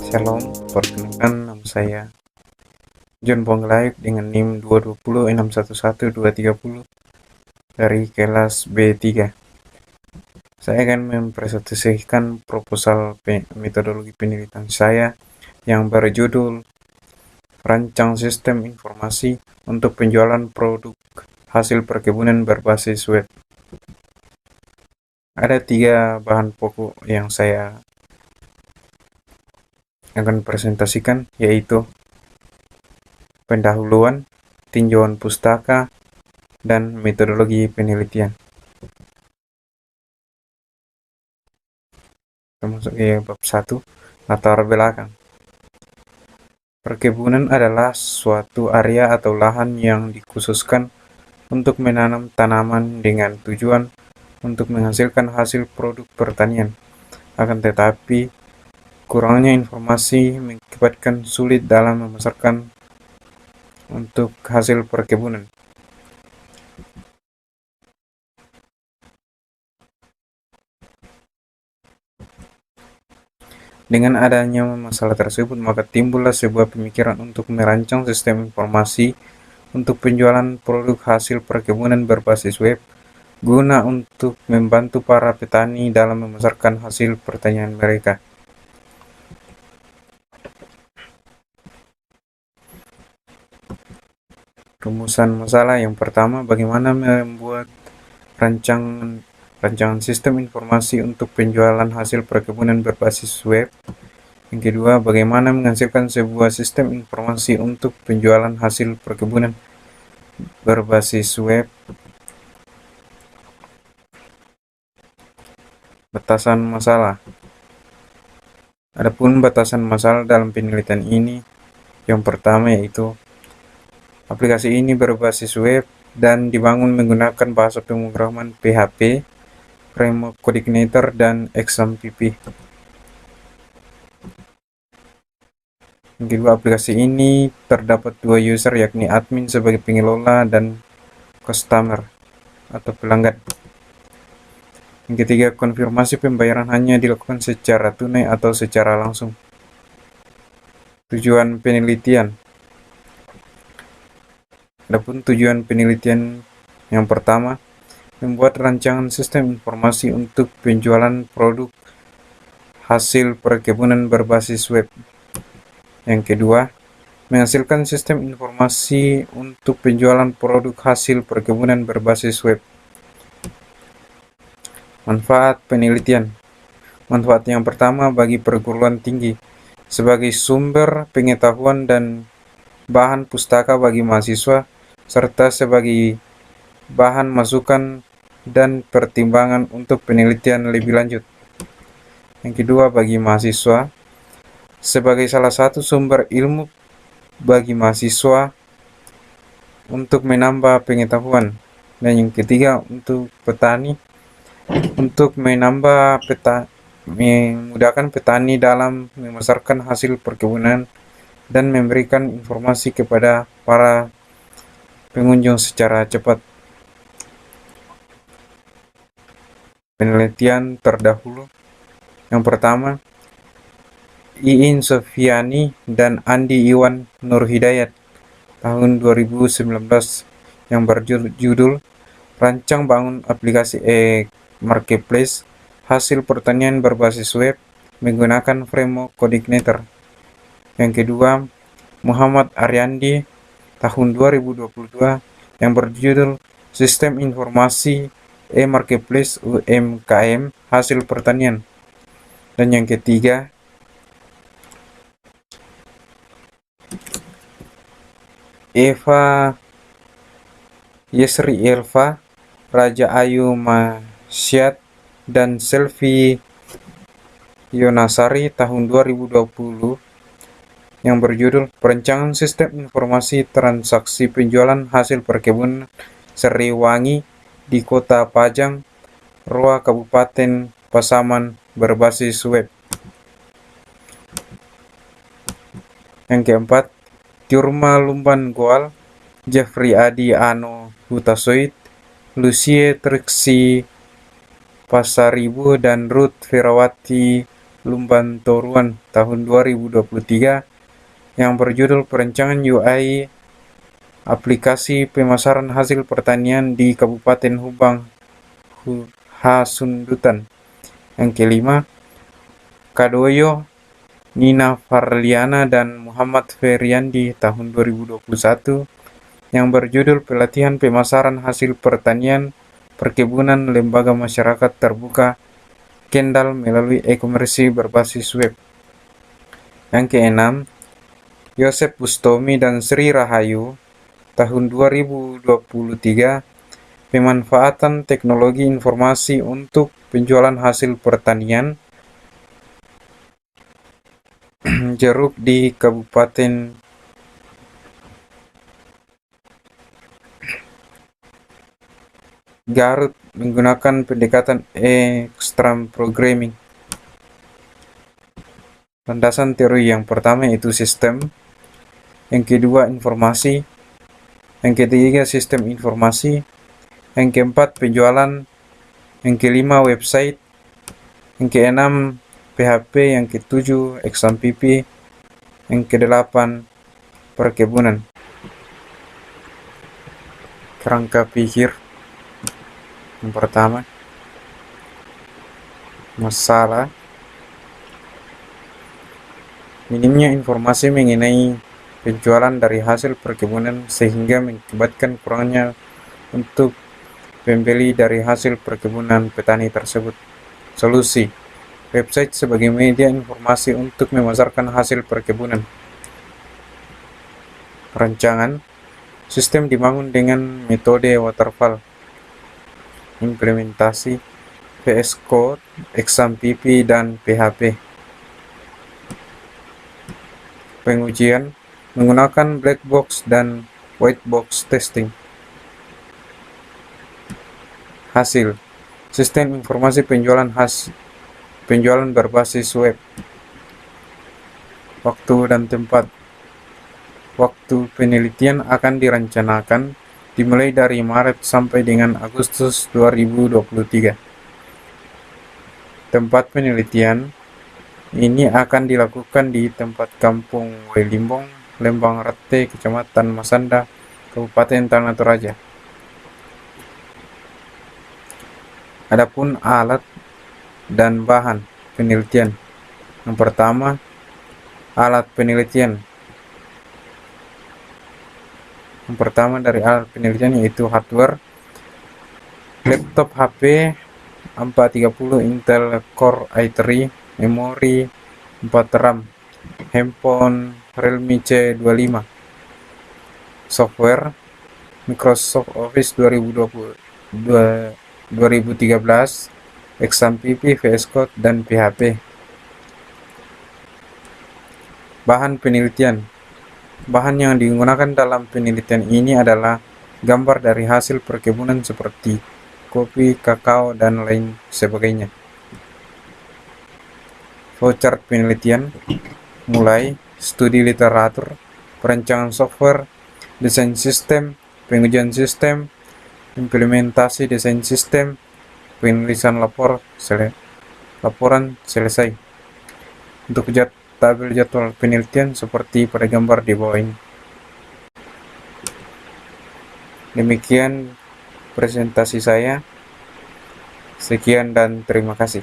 Shalom, perkenalkan nama saya John Bonggelaik dengan NIM 220611230 dari kelas B3. Saya akan mempresentasikan proposal metodologi penelitian saya yang berjudul Rancang Sistem Informasi untuk Penjualan Produk Hasil Perkebunan Berbasis Web. Ada 3 bahan pokok yang saya akan presentasikan, yaitu pendahuluan, tinjauan pustaka, dan metodologi penelitian. Termasuk bab 1, latar belakang. Perkebunan adalah suatu area atau lahan yang dikhususkan untuk menanam tanaman dengan tujuan untuk menghasilkan hasil produk pertanian. Akan tetapi, kurangnya informasi mengakibatkan sulit dalam memasarkan untuk hasil perkebunan. Dengan adanya masalah tersebut, maka timbullah sebuah pemikiran untuk merancang sistem informasi untuk penjualan produk hasil perkebunan berbasis web, guna untuk membantu para petani dalam memasarkan hasil pertanian mereka. Rumusan masalah yang pertama, bagaimana membuat rancangan sistem informasi untuk penjualan hasil perkebunan berbasis web. Yang kedua, bagaimana menghasilkan sebuah sistem informasi untuk penjualan hasil perkebunan berbasis web. Batasan masalah. Adapun batasan masalah dalam penelitian ini, yang pertama yaitu aplikasi ini berbasis web dan dibangun menggunakan bahasa pemrograman PHP, Framework Coordinator, dan XAMPP. Yang kedua, aplikasi ini terdapat 2 user, yakni admin sebagai pengelola dan customer atau pelanggan. Yang ketiga, konfirmasi pembayaran hanya dilakukan secara tunai atau secara langsung. Tujuan penelitian. Adapun tujuan penelitian yang pertama, membuat rancangan sistem informasi untuk penjualan produk hasil perkebunan berbasis web. Yang kedua, menghasilkan sistem informasi untuk penjualan produk hasil perkebunan berbasis web. Manfaat penelitian. Manfaat yang pertama bagi perguruan tinggi, sebagai sumber pengetahuan dan bahan pustaka bagi mahasiswa, serta sebagai bahan masukan dan pertimbangan untuk penelitian lebih lanjut. Yang kedua, bagi mahasiswa, sebagai salah satu sumber ilmu bagi mahasiswa untuk menambah pengetahuan. Dan yang ketiga, untuk petani, untuk memudahkan petani dalam memasarkan hasil perkebunan dan memberikan informasi kepada para pengunjung secara cepat. Penelitian terdahulu. Yang pertama, Iin Sofiani dan Andi Iwan Nurhidayat tahun 2019 yang berjudul Rancang Bangun Aplikasi Marketplace Hasil Pertanian Berbasis Web menggunakan Framework Coordinator. Yang kedua, Muhammad Aryandi tahun 2022 yang berjudul Sistem Informasi Marketplace UMKM Hasil Pertanian. Dan yang ketiga, Yesri Elva, Raja Ayu Masyad, dan Selvi Yonasari tahun 2020 yang berjudul Perencanaan Sistem Informasi Transaksi Penjualan Hasil Perkebunan Seriwangi di Kota Pajang, Roa, Kabupaten Pasaman berbasis web. Yang keempat, Tiurma Lumban Goal, Jeffrey Adi Ano Hutasoid, Lucie Triksi Pasaribu, dan Ruth Ferawati Lumbantoruan tahun 2023 yang berjudul Perancangan UI Aplikasi Pemasaran Hasil Pertanian di Kabupaten Hubang Hasundutan. Yang kelima, Kadoyo Nina Farliana dan Muhammad Feriandi tahun 2021 yang berjudul Pelatihan Pemasaran Hasil Pertanian Perkebunan Lembaga Masyarakat Terbuka Kendal melalui e-komersi berbasis web. Yang keenam, Yosep Bustomi dan Sri Rahayu tahun 2023 pemanfaatan teknologi informasi untuk penjualan hasil pertanian jeruk di Kabupaten Garut menggunakan pendekatan extreme programming. Landasan teori yang pertama itu sistem, yang kedua informasi, yang ketiga sistem informasi, yang keempat penjualan, yang kelima website, yang keenam PHP, yang ketujuh XMPP, yang kedelapan perkebunan. Kerangka pikir yang pertama, masalah minimnya informasi mengenai penjualan dari hasil perkebunan sehingga mengakibatkan kurangnya untuk pembeli dari hasil perkebunan petani tersebut. Solusi: website sebagai media informasi untuk memasarkan hasil perkebunan. Perancangan sistem dibangun dengan metode waterfall. Implementasi VS Code, XAMPP, dan PHP. Pengujian menggunakan black box dan white box testing. Hasil sistem informasi penjualan berbasis web. Waktu dan tempat. Waktu penelitian akan direncanakan dimulai dari Maret sampai dengan Agustus 2023. Tempat penelitian ini akan dilakukan di tempat Kampung Welimbong, Lembang Rete, Kecamatan Masanda, Kabupaten Tanah Toraja. Adapun alat dan bahan penelitian. Yang pertama, alat penelitian. Yang pertama dari alat penelitian yaitu hardware, laptop HP 430 Intel Core i3, memori 4 RAM, handphone Realme C25, software Microsoft Office 2013, XAMPP, VS Code, dan PHP. Bahan penelitian. Bahan yang digunakan dalam penelitian ini adalah gambar dari hasil perkebunan seperti kopi, kakao, dan lain sebagainya. Flowchart penelitian mulai studi literatur, perancangan software, desain sistem, pengujian sistem, implementasi desain sistem, penulisan laporan selesai. Untuk tabel jadwal penelitian seperti pada gambar di bawah ini. Demikian presentasi saya. Sekian dan terima kasih.